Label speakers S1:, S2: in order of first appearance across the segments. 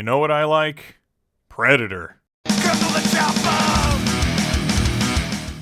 S1: know what I like? Predator.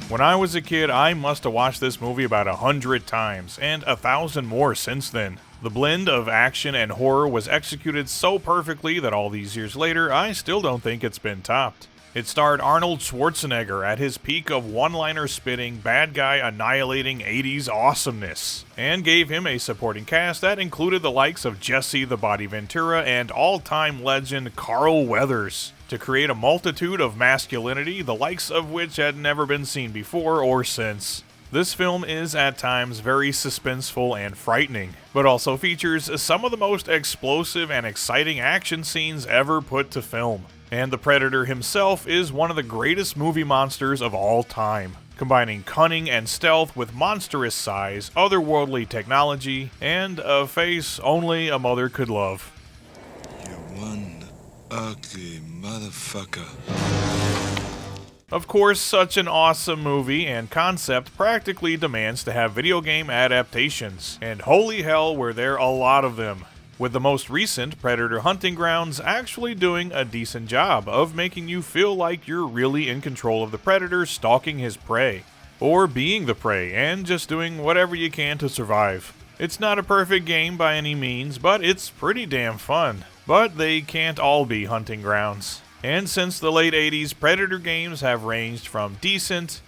S1: When I was a kid, I must have watched this movie about 100 times, and 1,000 more since then. The blend of action and horror was executed so perfectly that all these years later, I still don't think it's been topped. It starred Arnold Schwarzenegger at his peak of one-liner spitting, bad guy annihilating 80s awesomeness, and gave him a supporting cast that included the likes of Jesse the Body Ventura and all-time legend Carl Weathers, to create a multitude of masculinity, the likes of which had never been seen before or since. This film is at times very suspenseful and frightening, but also features some of the most explosive and exciting action scenes ever put to film. And the Predator himself is one of the greatest movie monsters of all time, combining cunning and stealth with monstrous size, otherworldly technology, and a face only a mother could love.
S2: You one ugly motherfucker.
S1: Of course, such an awesome movie and concept practically demands to have video game adaptations, and holy hell were there a lot of them, with the most recent Predator Hunting Grounds actually doing a decent job of making you feel like you're really in control of the predator stalking his prey, or being the prey and just doing whatever you can to survive. It's not a perfect game by any means, but it's pretty damn fun. But they can't all be hunting grounds. And since the late 80s, Predator games have ranged from decent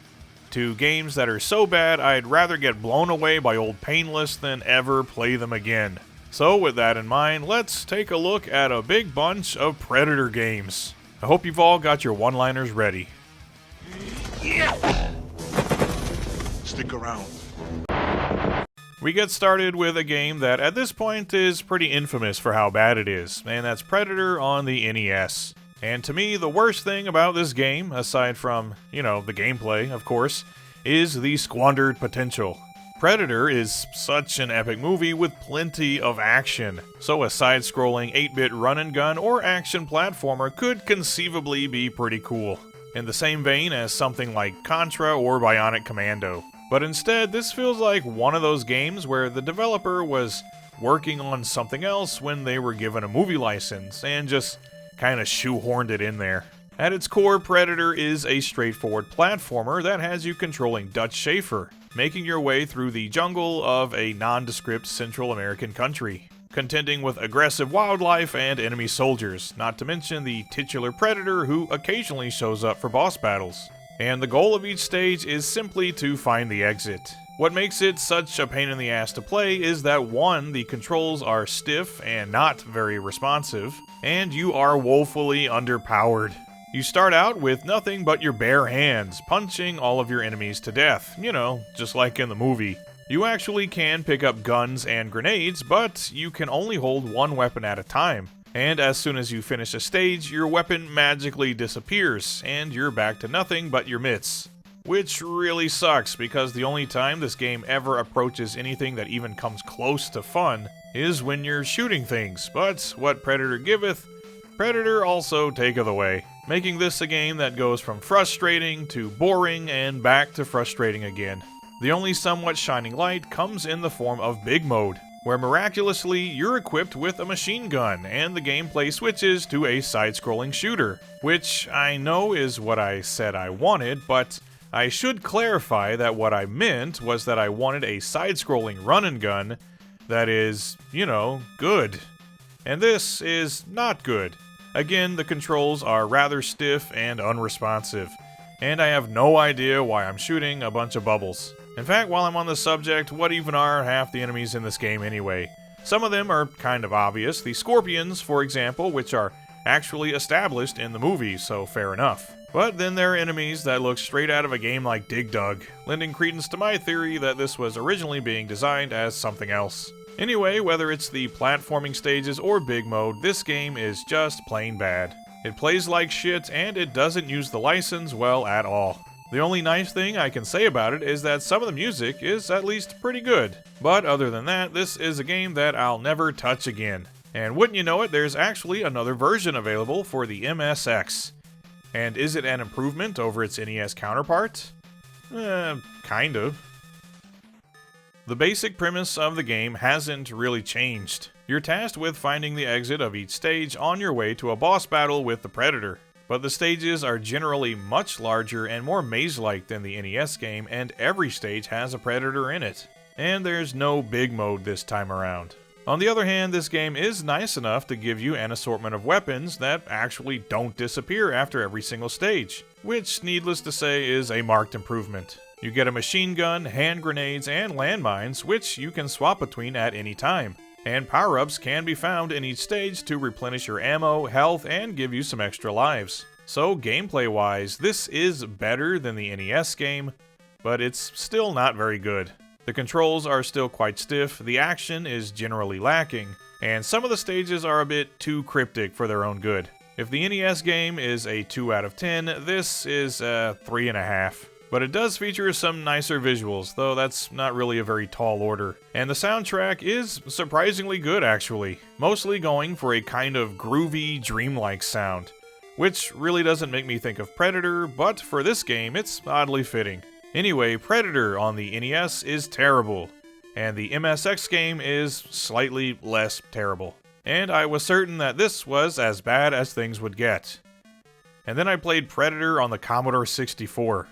S1: to games that are so bad I'd rather get blown away by Old Painless than ever play them again. So with that in mind, let's take a look at a big bunch of Predator games. I hope you've all got your one-liners ready.
S2: Yeah. Stick around.
S1: We get started with a game that at this point is pretty infamous for how bad it is, and that's Predator on the NES. And to me, the worst thing about this game, aside from, the gameplay, of course, is the squandered potential. Predator is such an epic movie with plenty of action, so a side-scrolling 8-bit run-and-gun or action platformer could conceivably be pretty cool, in the same vein as something like Contra or Bionic Commando. But instead, this feels like one of those games where the developer was working on something else when they were given a movie license, and just kinda shoehorned it in there. At its core, Predator is a straightforward platformer that has you controlling Dutch Schaefer, making your way through the jungle of a nondescript Central American country, contending with aggressive wildlife and enemy soldiers, not to mention the titular Predator who occasionally shows up for boss battles. And the goal of each stage is simply to find the exit. What makes it such a pain in the ass to play is that 1, the controls are stiff and not very responsive, and you are woefully underpowered. You start out with nothing but your bare hands, punching all of your enemies to death, just like in the movie. You actually can pick up guns and grenades, but you can only hold one weapon at a time. And as soon as you finish a stage, your weapon magically disappears, and you're back to nothing but your mitts. Which really sucks, because the only time this game ever approaches anything that even comes close to fun is when you're shooting things, but what Predator giveth, Predator also taketh away, making this a game that goes from frustrating to boring and back to frustrating again. The only somewhat shining light comes in the form of Big Mode, where miraculously you're equipped with a machine gun and the gameplay switches to a side-scrolling shooter, which I know is what I said I wanted, but I should clarify that what I meant was that I wanted a side-scrolling run-and-gun that is, good. And this is not good. Again, the controls are rather stiff and unresponsive, and I have no idea why I'm shooting a bunch of bubbles. In fact, while I'm on the subject, what even are half the enemies in this game anyway? Some of them are kind of obvious, the scorpions, for example, which are actually established in the movie, so fair enough. But then there are enemies that look straight out of a game like Dig Dug, lending credence to my theory that this was originally being designed as something else. Anyway, whether it's the platforming stages or Big Mode, this game is just plain bad. It plays like shit, and it doesn't use the license well at all. The only nice thing I can say about it is that some of the music is at least pretty good. But other than that, this is a game that I'll never touch again. And wouldn't you know it, there's actually another version available for the MSX. And is it an improvement over its NES counterpart? Kind of. The basic premise of the game hasn't really changed. You're tasked with finding the exit of each stage on your way to a boss battle with the Predator. But the stages are generally much larger and more maze-like than the NES game, and every stage has a Predator in it. And there's no big mode this time around. On the other hand, this game is nice enough to give you an assortment of weapons that actually don't disappear after every single stage, which, needless to say, is a marked improvement. You get a machine gun, hand grenades, and landmines, which you can swap between at any time. And power-ups can be found in each stage to replenish your ammo, health, and give you some extra lives. So gameplay-wise, this is better than the NES game, but it's still not very good. The controls are still quite stiff, the action is generally lacking, and some of the stages are a bit too cryptic for their own good. If the NES game is a 2 out of 10, this is a 3.5. But it does feature some nicer visuals, though that's not really a very tall order. And the soundtrack is surprisingly good, actually, mostly going for a kind of groovy, dreamlike sound, which really doesn't make me think of Predator, but for this game it's oddly fitting. Anyway, Predator on the NES is terrible, and the MSX game is slightly less terrible. And I was certain that this was as bad as things would get. And then I played Predator on the Commodore 64.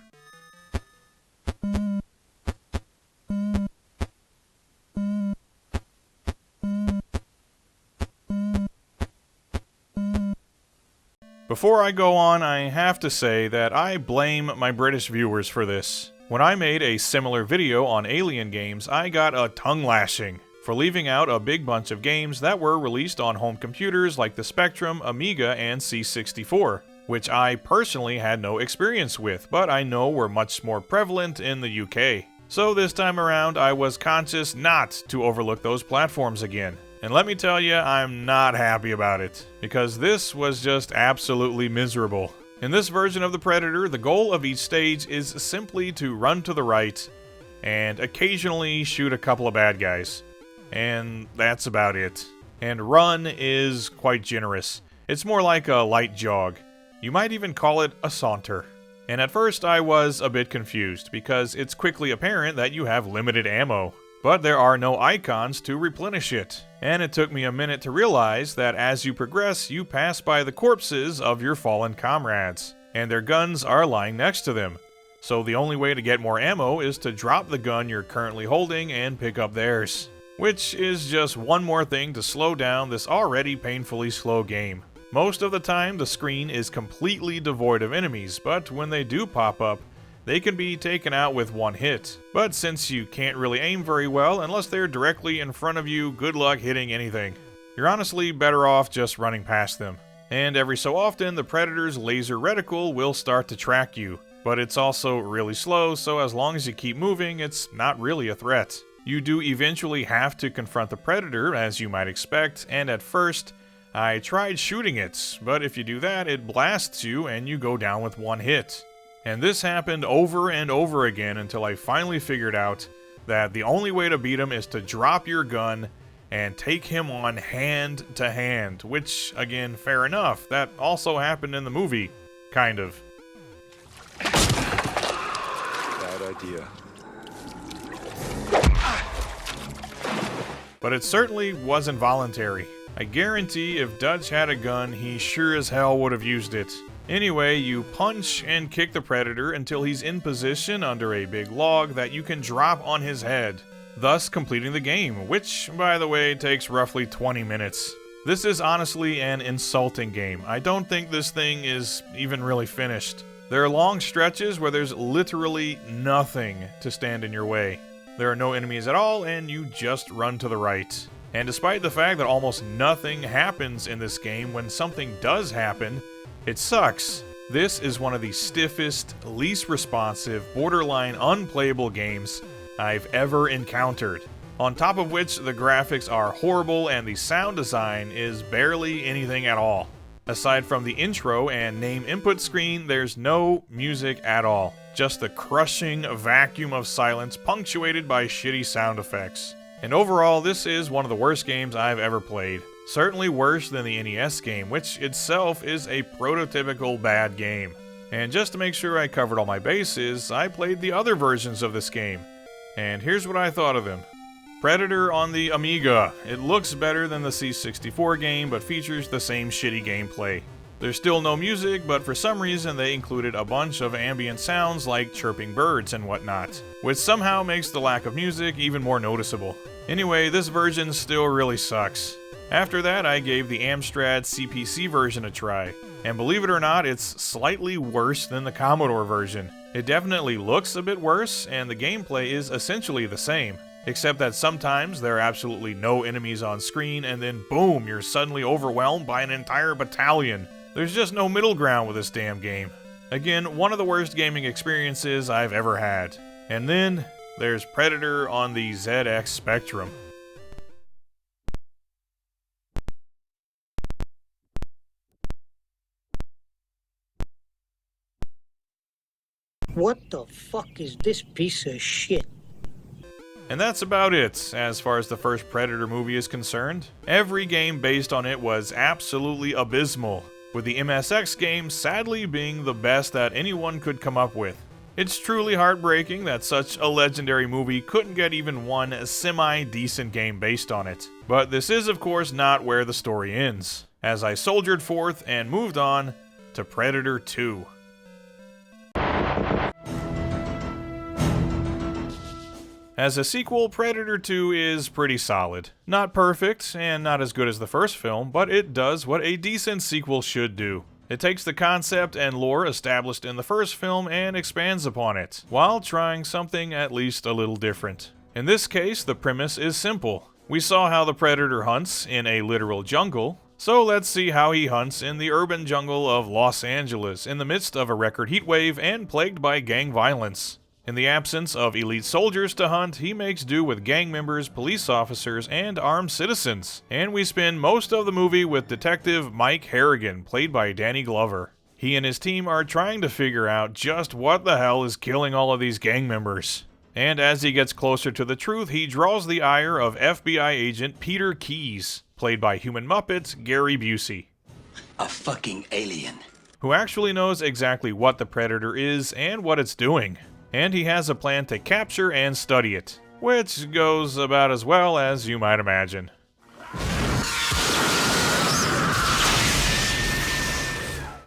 S1: Before I go on, I have to say that I blame my British viewers for this. When I made a similar video on Alien games, I got a tongue lashing for leaving out a big bunch of games that were released on home computers like the Spectrum, Amiga, and C64, which I personally had no experience with, but I know were much more prevalent in the UK. So this time around, I was conscious not to overlook those platforms again. And let me tell you, I'm not happy about it, because this was just absolutely miserable. In this version of the Predator, the goal of each stage is simply to run to the right and occasionally shoot a couple of bad guys. And that's about it. And run is quite generous. It's more like a light jog. You might even call it a saunter. And at first I was a bit confused, because it's quickly apparent that you have limited ammo. But there are no icons to replenish it, and it took me a minute to realize that as you progress, you pass by the corpses of your fallen comrades, and their guns are lying next to them. So the only way to get more ammo is to drop the gun you're currently holding and pick up theirs, which is just one more thing to slow down this already painfully slow game. Most of the time, the screen is completely devoid of enemies, but when they do pop up, they can be taken out with one hit. But since you can't really aim very well unless they're directly in front of you, good luck hitting anything. You're honestly better off just running past them. And every so often, the Predator's laser reticle will start to track you, but it's also really slow, so as long as you keep moving, it's not really a threat. You do eventually have to confront the Predator, as you might expect, and at first, I tried shooting it, but if you do that, it blasts you and you go down with one hit. And this happened over and over again until I finally figured out that the only way to beat him is to drop your gun and take him on hand to hand, which, again, fair enough. That also happened in the movie, kind of.
S2: Bad idea.
S1: But it certainly wasn't voluntary. I guarantee if Dutch had a gun, he sure as hell would have used it. Anyway, you punch and kick the Predator until he's in position under a big log that you can drop on his head, thus completing the game, which, by the way, takes roughly 20 minutes. This is honestly an insulting game. I don't think this thing is even really finished. There are long stretches where there's literally nothing to stand in your way. There are no enemies at all, and you just run to the right. And despite the fact that almost nothing happens in this game, when something does happen, it sucks. This is one of the stiffest, least responsive, borderline unplayable games I've ever encountered. On top of which, the graphics are horrible and the sound design is barely anything at all. Aside from the intro and name input screen, there's no music at all. Just the crushing vacuum of silence punctuated by shitty sound effects. And overall, this is one of the worst games I've ever played. Certainly worse than the NES game, which itself is a prototypical bad game. And just to make sure I covered all my bases, I played the other versions of this game. And here's what I thought of him. Predator on the Amiga. It looks better than the C64 game, but features the same shitty gameplay. There's still no music, but for some reason they included a bunch of ambient sounds like chirping birds and whatnot, which somehow makes the lack of music even more noticeable. Anyway, this version still really sucks. After that, I gave the Amstrad CPC version a try, and believe it or not, it's slightly worse than the Commodore version. It definitely looks a bit worse, and the gameplay is essentially the same, except that sometimes there are absolutely no enemies on screen, and then boom, you're suddenly overwhelmed by an entire battalion. There's just no middle ground with this damn game. Again, one of the worst gaming experiences I've ever had. And then, there's Predator on the ZX Spectrum.
S3: What the fuck is this piece of shit?
S1: And that's about it, as far as the first Predator movie is concerned. Every game based on it was absolutely abysmal, with the MSX game sadly being the best that anyone could come up with. It's truly heartbreaking that such a legendary movie couldn't get even one semi-decent game based on it. But this is of course not where the story ends, as I soldiered forth and moved on to Predator 2. As a sequel, Predator 2 is pretty solid. Not perfect, and not as good as the first film, but it does what a decent sequel should do. It takes the concept and lore established in the first film and expands upon it, while trying something at least a little different. In this case, the premise is simple. We saw how the Predator hunts in a literal jungle, so let's see how he hunts in the urban jungle of Los Angeles in the midst of a record heatwave and plagued by gang violence. In the absence of elite soldiers to hunt, he makes do with gang members, police officers, and armed citizens. And we spend most of the movie with Detective Mike Harrigan, played by Danny Glover. He and his team are trying to figure out just what the hell is killing all of these gang members. And as he gets closer to the truth, he draws the ire of FBI agent Peter Keyes, played by human Muppet Gary Busey.
S4: A fucking alien.
S1: Who actually knows exactly what the Predator is and what it's doing. And he has a plan to capture and study it, which goes about as well as you might imagine.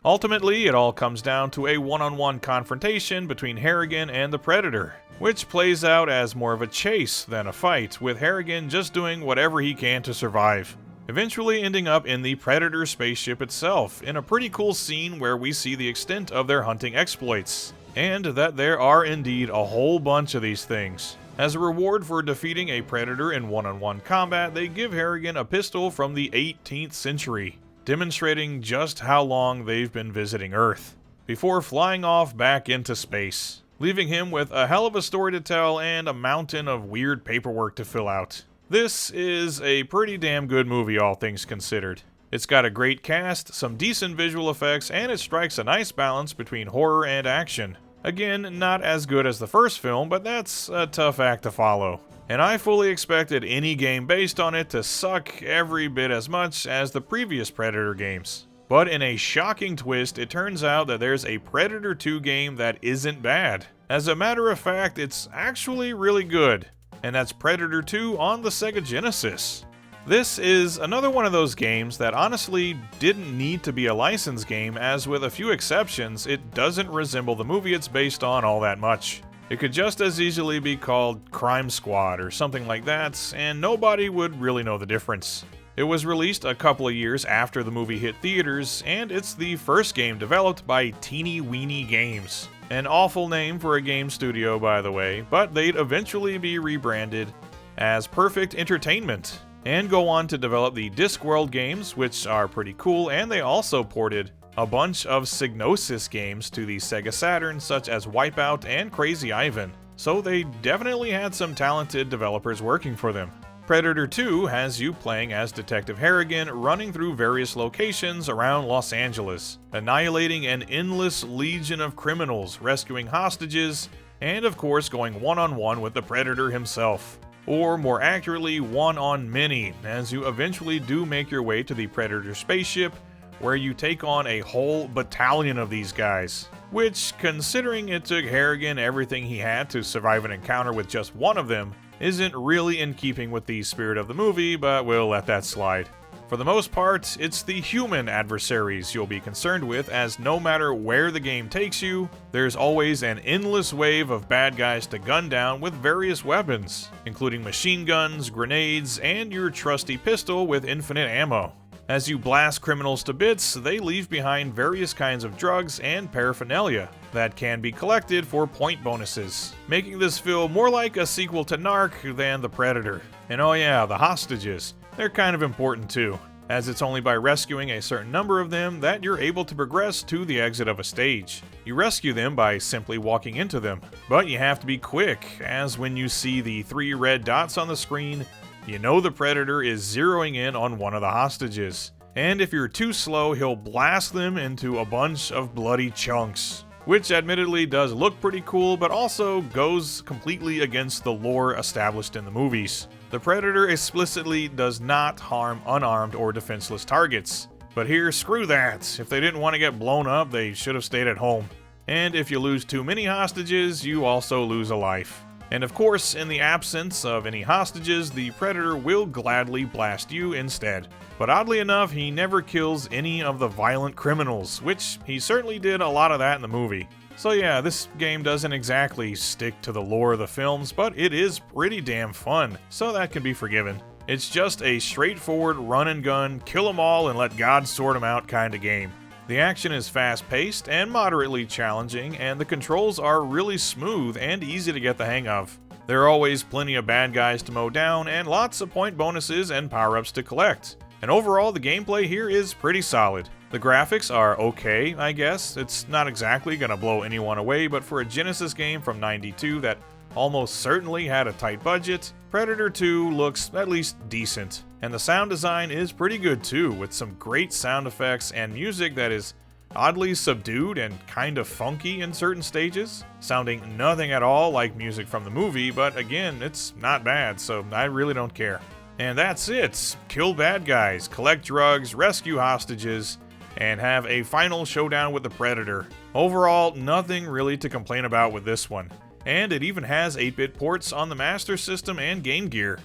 S1: Ultimately, it all comes down to a one-on-one confrontation between Harrigan and the Predator, which plays out as more of a chase than a fight, with Harrigan just doing whatever he can to survive, eventually ending up in the Predator spaceship itself, in a pretty cool scene where we see the extent of their hunting exploits. And that there are indeed a whole bunch of these things. As a reward for defeating a Predator in one-on-one combat, they give Harrigan a pistol from the 18th century, demonstrating just how long they've been visiting Earth, before flying off back into space, leaving him with a hell of a story to tell and a mountain of weird paperwork to fill out. This is a pretty damn good movie, all things considered. It's got a great cast, some decent visual effects, and it strikes a nice balance between horror and action. Again, not as good as the first film, but that's a tough act to follow. And I fully expected any game based on it to suck every bit as much as the previous Predator games. But in a shocking twist, it turns out that there's a Predator 2 game that isn't bad. As a matter of fact, it's actually really good. And that's Predator 2 on the Sega Genesis. This is another one of those games that honestly didn't need to be a licensed game, as with a few exceptions, it doesn't resemble the movie it's based on all that much. It could just as easily be called Crime Squad or something like that, and nobody would really know the difference. It was released a couple of years after the movie hit theaters, and it's the first game developed by Teeny Weeny Games. An awful name for a game studio, by the way, but they'd eventually be rebranded as Perfect Entertainment, and go on to develop the Discworld games, which are pretty cool, and they also ported a bunch of Psygnosis games to the Sega Saturn, such as Wipeout and Crazy Ivan, so they definitely had some talented developers working for them. Predator 2 has you playing as Detective Harrigan, running through various locations around Los Angeles, annihilating an endless legion of criminals, rescuing hostages, and of course going one-on-one with the Predator himself. Or more accurately, one-on-many, as you eventually do make your way to the Predator spaceship, where you take on a whole battalion of these guys. Which, considering it took Harrigan everything he had to survive an encounter with just one of them, isn't really in keeping with the spirit of the movie, but we'll let that slide. For the most part, it's the human adversaries you'll be concerned with, as no matter where the game takes you, there's always an endless wave of bad guys to gun down with various weapons, including machine guns, grenades, and your trusty pistol with infinite ammo. As you blast criminals to bits, they leave behind various kinds of drugs and paraphernalia that can be collected for point bonuses, making this feel more like a sequel to Narc than The Predator. And oh yeah, the hostages. They're kind of important too, as it's only by rescuing a certain number of them that you're able to progress to the exit of a stage. You rescue them by simply walking into them, but you have to be quick, as when you see the 3 red dots on the screen, you know the Predator is zeroing in on one of the hostages. And if you're too slow, he'll blast them into a bunch of bloody chunks, which admittedly does look pretty cool, but also goes completely against the lore established in the movies. The Predator explicitly does not harm unarmed or defenseless targets. But here, screw that. If they didn't want to get blown up, they should have stayed at home. And if you lose too many hostages, you also lose a life. And of course, in the absence of any hostages, the Predator will gladly blast you instead. But oddly enough, he never kills any of the violent criminals, which he certainly did a lot of that in the movie. So yeah, this game doesn't exactly stick to the lore of the films, but it is pretty damn fun, so that can be forgiven. It's just a straightforward run and gun, kill 'em all and let God sort 'em out kind of game. The action is fast-paced and moderately challenging, and the controls are really smooth and easy to get the hang of. There are always plenty of bad guys to mow down, and lots of point bonuses and power-ups to collect. And overall, the gameplay here is pretty solid. The graphics are okay, I guess. It's not exactly gonna blow anyone away, but for a Genesis game from '92 that almost certainly had a tight budget, Predator 2 looks at least decent. And the sound design is pretty good too, with some great sound effects and music that is oddly subdued and kind of funky in certain stages, sounding nothing at all like music from the movie, but again, it's not bad, so I really don't care. And that's it. Kill bad guys, collect drugs, rescue hostages, and have a final showdown with the Predator. Overall, nothing really to complain about with this one. And it even has 8-bit ports on the Master System and Game Gear.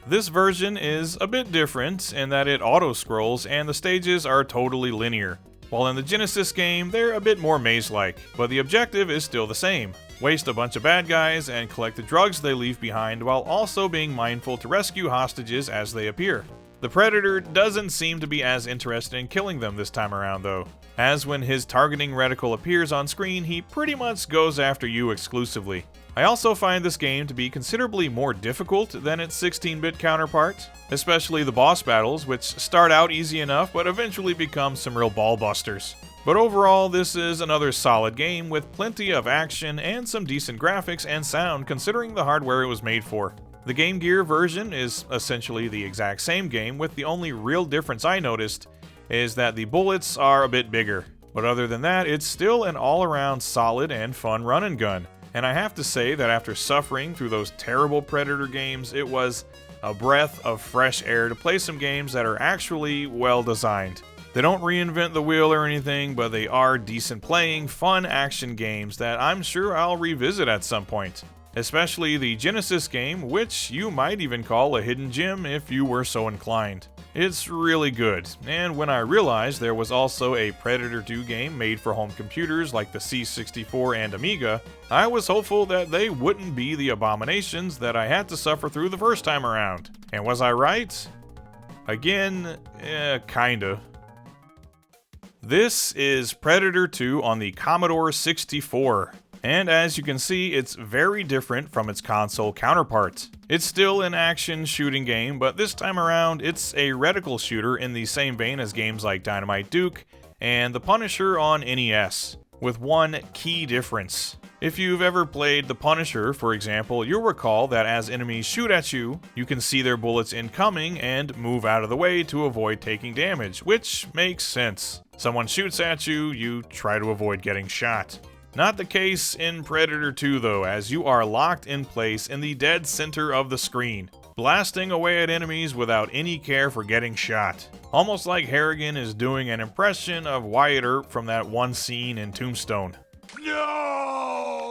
S1: This version is a bit different in that it auto-scrolls and the stages are totally linear, while in the Genesis game they're a bit more maze-like, but the objective is still the same. Waste a bunch of bad guys and collect the drugs they leave behind while also being mindful to rescue hostages as they appear. The Predator doesn't seem to be as interested in killing them this time around though, as when his targeting reticle appears on screen, he pretty much goes after you exclusively. I also find this game to be considerably more difficult than its 16-bit counterpart, especially the boss battles, which start out easy enough but eventually become some real ball-busters. But overall, this is another solid game with plenty of action and some decent graphics and sound considering the hardware it was made for. The Game Gear version is essentially the exact same game, with the only real difference I noticed is that the bullets are a bit bigger. But other than that, it's still an all-around solid and fun run and gun. And I have to say that after suffering through those terrible Predator games, it was a breath of fresh air to play some games that are actually well designed. They don't reinvent the wheel or anything, but they are decent playing, fun action games that I'm sure I'll revisit at some point. Especially the Genesis game, which you might even call a hidden gem if you were so inclined. It's really good, and when I realized there was also a Predator 2 game made for home computers like the C64 and Amiga, I was hopeful that they wouldn't be the abominations that I had to suffer through the first time around. And was I right? Again, kinda. This is Predator 2 on the Commodore 64. And as you can see, it's very different from its console counterpart. It's still an action shooting game, but this time around it's a reticle shooter in the same vein as games like Dynamite Duke and The Punisher on NES, with one key difference. If you've ever played The Punisher, for example, you'll recall that as enemies shoot at you, you can see their bullets incoming and move out of the way to avoid taking damage, which makes sense. Someone shoots at you, you try to avoid getting shot. Not the case in Predator 2 though, as you are locked in place in the dead center of the screen. blasting away at enemies without any care for getting shot. Almost like Harrigan is doing an impression of Wyatt Earp from that one scene in Tombstone.
S2: No!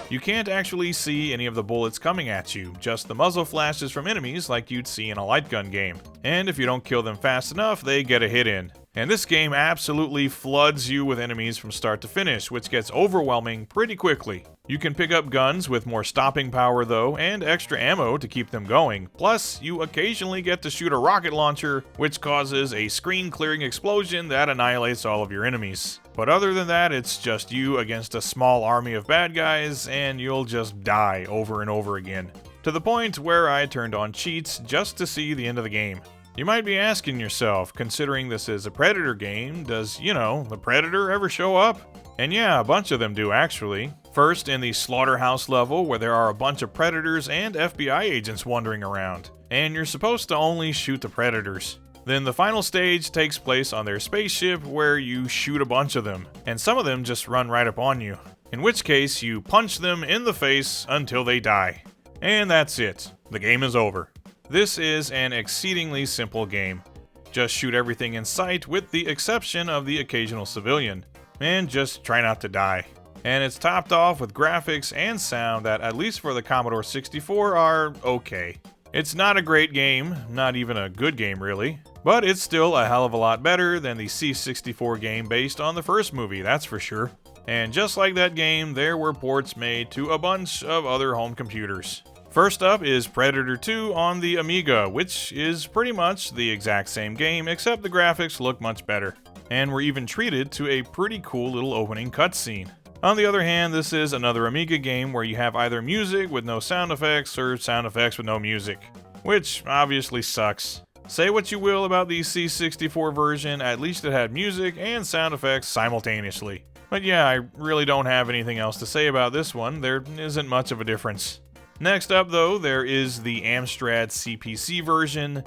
S1: You can't actually see any of the bullets coming at you, just the muzzle flashes from enemies like you'd see in a light gun game. And if you don't kill them fast enough, they get a hit in. And this game absolutely floods you with enemies from start to finish, which gets overwhelming pretty quickly. You can pick up guns with more stopping power though, and extra ammo to keep them going. Plus, you occasionally get to shoot a rocket launcher, which causes a screen-clearing explosion that annihilates all of your enemies. But other than that, it's just you against a small army of bad guys, and you'll just die over and over again. To the point where I turned on cheats just to see the end of the game. You might be asking yourself, considering this is a Predator game, does, the Predator ever show up? And yeah, a bunch of them do actually. First in the slaughterhouse level, where there are a bunch of Predators and FBI agents wandering around, and you're supposed to only shoot the Predators. Then the final stage takes place on their spaceship, where you shoot a bunch of them, and some of them just run right up on you. In which case, you punch them in the face until they die. And that's it. The game is over. This is an exceedingly simple game. Just shoot everything in sight with the exception of the occasional civilian, and just try not to die. And it's topped off with graphics and sound that, at least for the Commodore 64, are okay. It's not a great game, not even a good game really, but it's still a hell of a lot better than the C64 game based on the first movie, that's for sure. And just like that game, there were ports made to a bunch of other home computers. First up is Predator 2 on the Amiga, which is pretty much the exact same game, except the graphics look much better. And we're even treated to a pretty cool little opening cutscene. On the other hand, this is another Amiga game where you have either music with no sound effects or sound effects with no music, which obviously sucks. Say what you will about the C64 version, at least it had music and sound effects simultaneously. But yeah, I really don't have anything else to say about this one, there isn't much of a difference. Next up though, there is the Amstrad CPC version,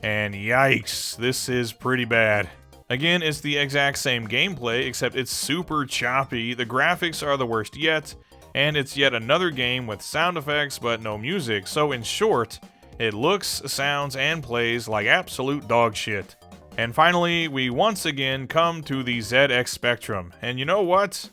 S1: and yikes, this is pretty bad. Again, it's the exact same gameplay, except it's super choppy, the graphics are the worst yet, and it's yet another game with sound effects but no music, so in short, it looks, sounds, and plays like absolute dog shit. And finally, we once again come to the ZX Spectrum, and you know what?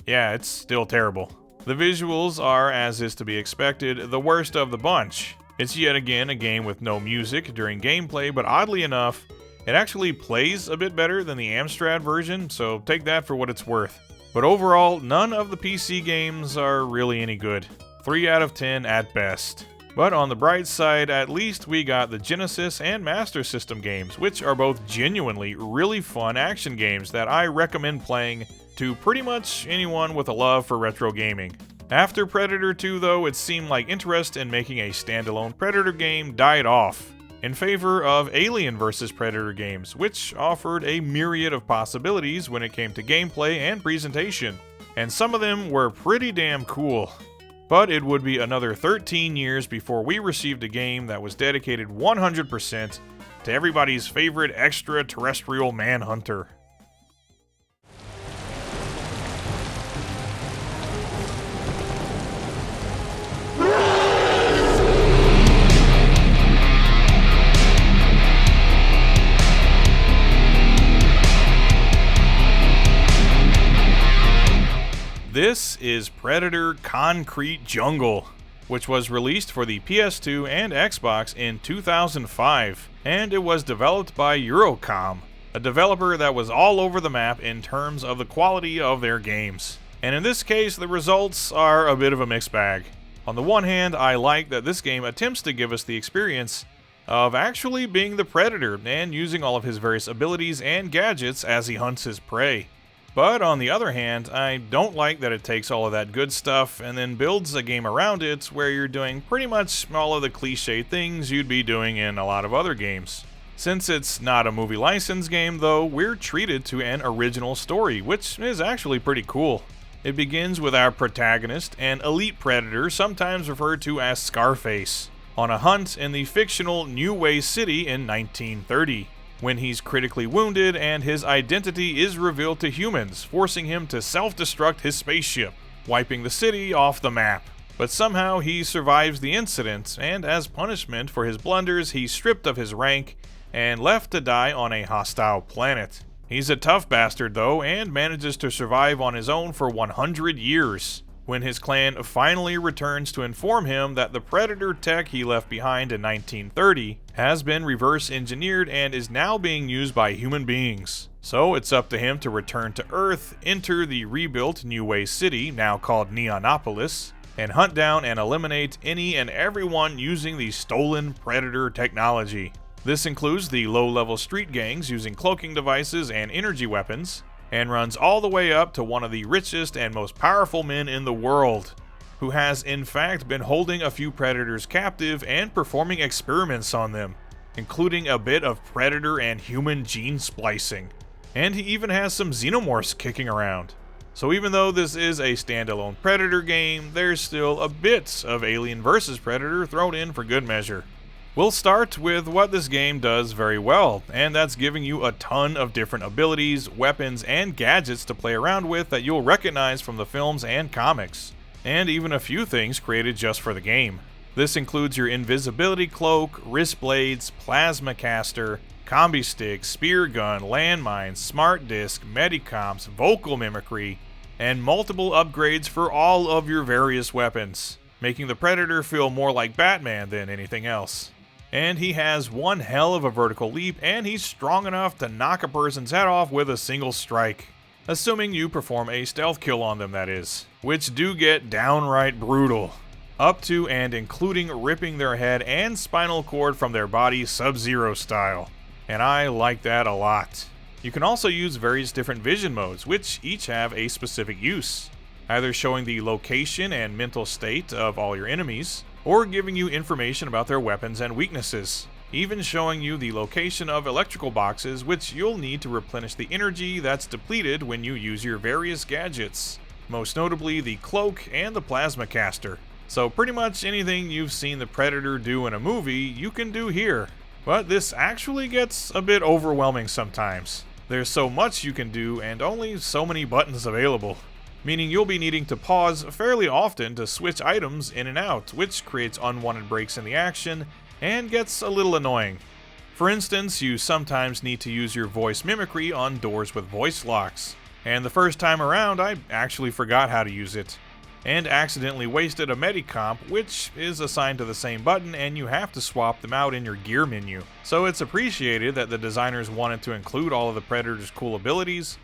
S1: Yeah, it's still terrible. The visuals are, as is to be expected, the worst of the bunch. It's yet again a game with no music during gameplay, but oddly enough, it actually plays a bit better than the Amstrad version, so take that for what it's worth. But overall, none of the PC games are really any good. 3 out of 10 at best. But on the bright side, at least we got the Genesis and Master System games, which are both genuinely really fun action games that I recommend playing to pretty much anyone with a love for retro gaming. After Predator 2 though, it seemed like interest in making a standalone Predator game died off, in favor of Alien vs. Predator games, which offered a myriad of possibilities when it came to gameplay and presentation, and some of them were pretty damn cool. But it would be another 13 years before we received a game that was dedicated 100% to everybody's favorite extraterrestrial manhunter. This is Predator Concrete Jungle, which was released for the PS2 and Xbox in 2005, and it was developed by Eurocom, a developer that was all over the map in terms of the quality of their games. And in this case, the results are a bit of a mixed bag. On the one hand, I like that this game attempts to give us the experience of actually being the Predator and using all of his various abilities and gadgets as he hunts his prey. But on the other hand, I don't like that it takes all of that good stuff and then builds a game around it where you're doing pretty much all of the cliche things you'd be doing in a lot of other games. Since it's not a movie license game though, we're treated to an original story, which is actually pretty cool. It begins with our protagonist, an elite predator, sometimes referred to as Scarface, on a hunt in the fictional New Way City in 1930. When he's critically wounded and his identity is revealed to humans, forcing him to self-destruct his spaceship, wiping the city off the map. But somehow he survives the incident, and as punishment for his blunders, he's stripped of his rank and left to die on a hostile planet. He's a tough bastard though, and manages to survive on his own for 100 years, when his clan finally returns to inform him that the Predator tech he left behind in 1930 has been reverse engineered and is now being used by human beings. So it's up to him to return to Earth, enter the rebuilt New Way City, now called Neonopolis, and hunt down and eliminate any and everyone using the stolen Predator technology. This includes the low-level street gangs using cloaking devices and energy weapons, and runs all the way up to one of the richest and most powerful men in the world, who has in fact been holding a few Predators captive and performing experiments on them, including a bit of Predator and human gene splicing. And he even has some xenomorphs kicking around. So even though this is a standalone Predator game, there's still a bit of Alien vs. Predator thrown in for good measure. We'll start with what this game does very well, and that's giving you a ton of different abilities, weapons, and gadgets to play around with that you'll recognize from the films and comics, and even a few things created just for the game. This includes your invisibility cloak, wrist blades, plasma caster, combi stick, spear gun, landmines, smart disc, medicomps, vocal mimicry, and multiple upgrades for all of your various weapons, making the Predator feel more like Batman than anything else. And he has one hell of a vertical leap, and he's strong enough to knock a person's head off with a single strike. Assuming you perform a stealth kill on them, that is, which do get downright brutal. Up to and including ripping their head and spinal cord from their body Sub-Zero style. And I like that a lot. You can also use various different vision modes, which each have a specific use, either showing the location and mental state of all your enemies, or giving you information about their weapons and weaknesses, even showing you the location of electrical boxes which you'll need to replenish the energy that's depleted when you use your various gadgets, most notably the cloak and the plasma caster. So pretty much anything you've seen the Predator do in a movie, you can do here. But this actually gets a bit overwhelming sometimes. There's so much you can do and only so many buttons available, meaning you'll be needing to pause fairly often to switch items in and out, which creates unwanted breaks in the action and gets a little annoying. For instance, you sometimes need to use your voice mimicry on doors with voice locks, and the first time around I actually forgot how to use it, and accidentally wasted a medicomp, which is assigned to the same button, and you have to swap them out in your gear menu. So it's appreciated that the designers wanted to include all of the Predator's cool abilities,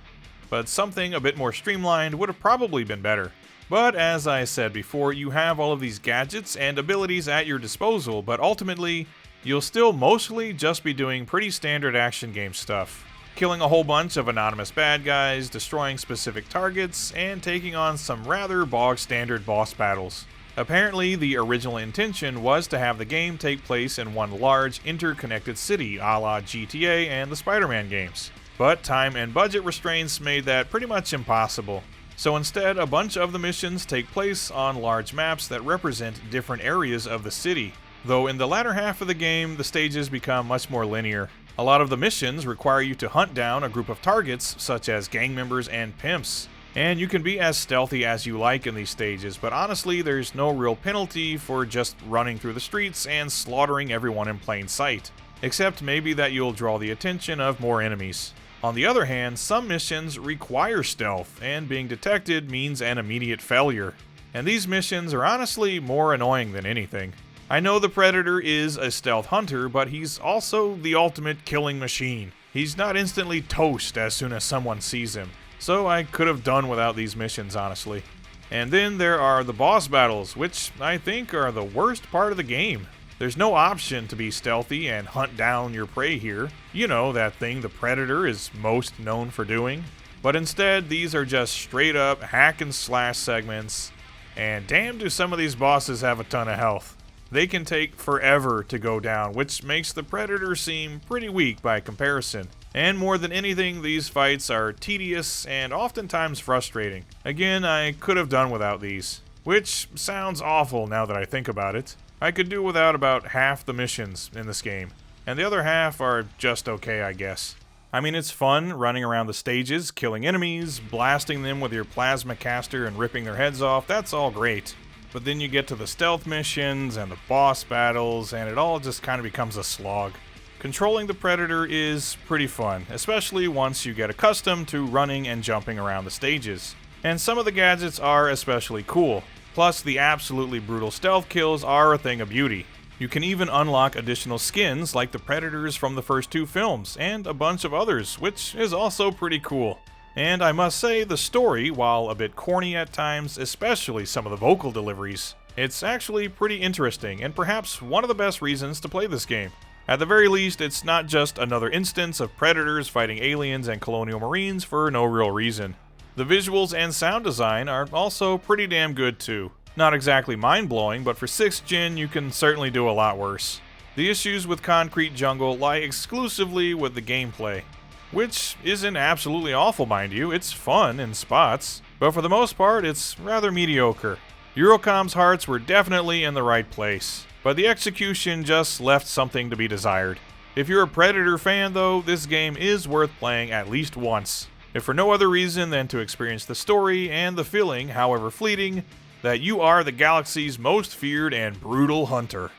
S1: but something a bit more streamlined would have probably been better. But as I said before, you have all of these gadgets and abilities at your disposal, but ultimately, you'll still mostly just be doing pretty standard action game stuff. Killing a whole bunch of anonymous bad guys, destroying specific targets, and taking on some rather bog-standard boss battles. Apparently, the original intention was to have the game take place in one large, interconnected city, a la GTA and the Spider-Man games. But time and budget restraints made that pretty much impossible. So instead, a bunch of the missions take place on large maps that represent different areas of the city. Though in the latter half of the game, the stages become much more linear. A lot of the missions require you to hunt down a group of targets, such as gang members and pimps. And you can be as stealthy as you like in these stages, but honestly, there's no real penalty for just running through the streets and slaughtering everyone in plain sight. Except maybe that you'll draw the attention of more enemies. On the other hand, some missions require stealth, and being detected means an immediate failure. And these missions are honestly more annoying than anything. I know the Predator is a stealth hunter, but he's also the ultimate killing machine. He's not instantly toast as soon as someone sees him. So I could have done without these missions, honestly. And then there are the boss battles, which I think are the worst part of the game. There's no option to be stealthy and hunt down your prey here. You know, that thing the Predator is most known for doing. But instead, these are just straight up hack and slash segments, and damn do some of these bosses have a ton of health. They can take forever to go down, which makes the Predator seem pretty weak by comparison. And more than anything, these fights are tedious and oftentimes frustrating. Again, I could have done without these, which sounds awful now that I think about it. I could do without about half the missions in this game, and the other half are just okay, I guess. I mean, it's fun running around the stages, killing enemies, blasting them with your plasma caster and ripping their heads off, that's all great. but then you get to the stealth missions and the boss battles, and it all just kind of becomes a slog. Controlling the Predator is pretty fun, especially once you get accustomed to running and jumping around the stages. And some of the gadgets are especially cool. Plus, the absolutely brutal stealth kills are a thing of beauty. You can even unlock additional skins like the Predators from the first 2 films, and a bunch of others, which is also pretty cool. And I must say, the story, while a bit corny at times, especially some of the vocal deliveries, it's actually pretty interesting, and perhaps one of the best reasons to play this game. At the very least, it's not just another instance of Predators fighting aliens and colonial marines for no real reason. The visuals and sound design are also pretty damn good too. Not exactly mind-blowing, but for 6th gen you can certainly do a lot worse. The issues with Concrete Jungle lie exclusively with the gameplay, which isn't absolutely awful, mind you. It's fun in spots, but for the most part it's rather mediocre. Eurocom's hearts were definitely in the right place, but the execution just left something to be desired. If you're a Predator fan though, this game is worth playing at least once, if for no other reason than to experience the story and the feeling, however fleeting, that you are the galaxy's most feared and brutal hunter.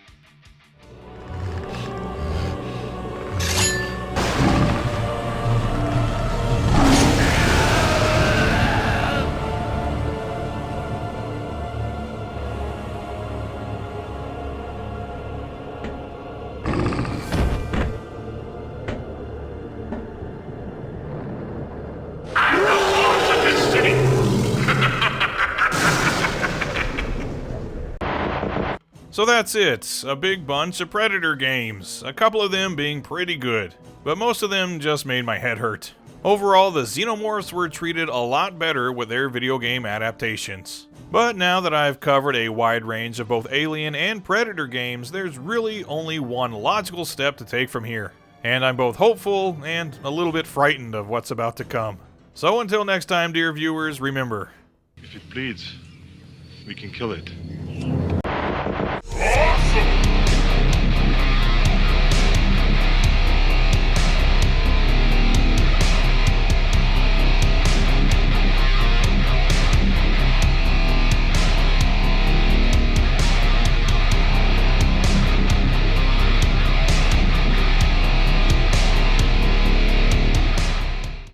S1: So that's it, a big bunch of Predator games, a couple of them being pretty good, but most of them just made my head hurt. Overall, the Xenomorphs were treated a lot better with their video game adaptations. But now that I've covered a wide range of both Alien and Predator games, there's really only one logical step to take from here. And I'm both hopeful and a little bit frightened of what's about to come. So until next time, dear viewers, remember,
S2: If it bleeds, we can kill it.